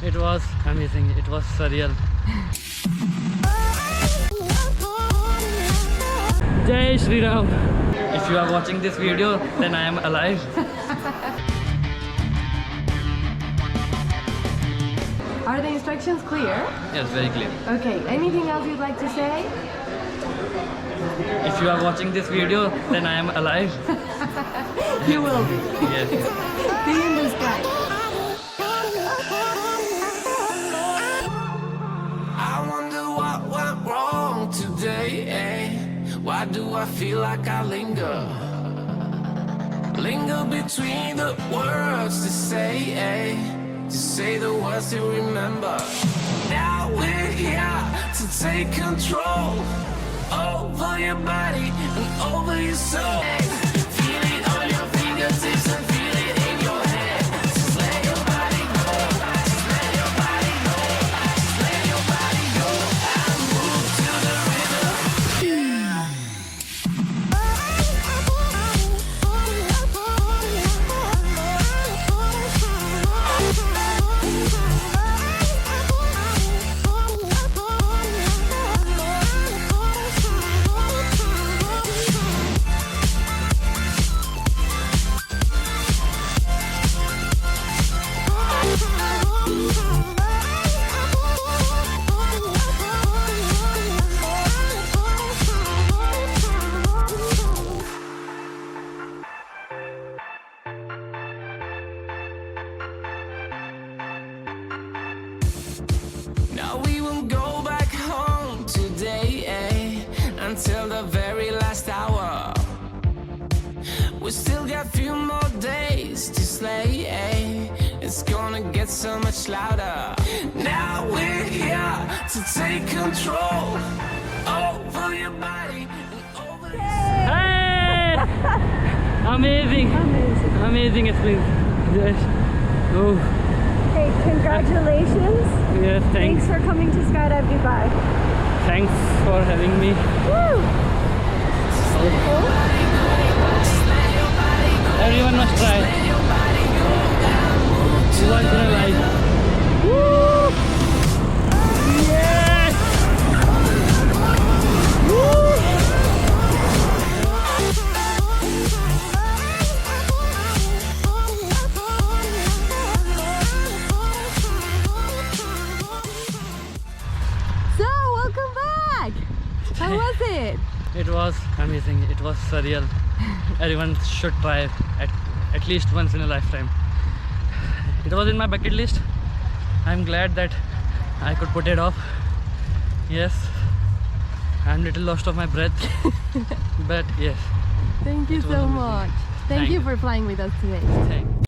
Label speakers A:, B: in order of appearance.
A: It was amazing. It was surreal. Jai Shri Ram. If you are watching this video, then I am alive.
B: Are the instructions clear?
A: Yes, very clear.
B: Okay, anything else you'd like to say?
A: If you are watching this video, then I am alive.
B: You will be.
A: Yes.
B: See you in the sky.
C: I wonder what went wrong today, eh? Why do I feel like I linger? Linger between the words to say, eh? To say the words to remember. Now we're here to take control over your body and over your soul. Feel it on your fingertips and feel it in your head. Just let your body go. Just let your body go. Just let your body go and move to the rhythm. Now we won't go back home today, eh? Until the very last hour. We still got a few more days to slay, eh? It's gonna get so much louder. Now we're here to take control over your body and over your soul.
A: Hey! Amazing. Amazing experience. Yes. Oh.
B: Hey, congratulations.
A: Yes, thanks.
B: Thanks for coming to Skydive Dubai.
A: Thanks for having me.
B: Woo!
A: Everyone must try. Once in a life. Woo! Yes! Woo!
B: So, welcome back. How was it?
A: It was amazing. It was surreal. Everyone should try at least once in a lifetime. It was in my bucket list. I'm glad that I could put it off. Yes, I'm a little lost of my breath. But yes,
B: Thank you
A: It was
B: so
A: amazing.
B: much. Thank you for flying with us today.
A: thanks.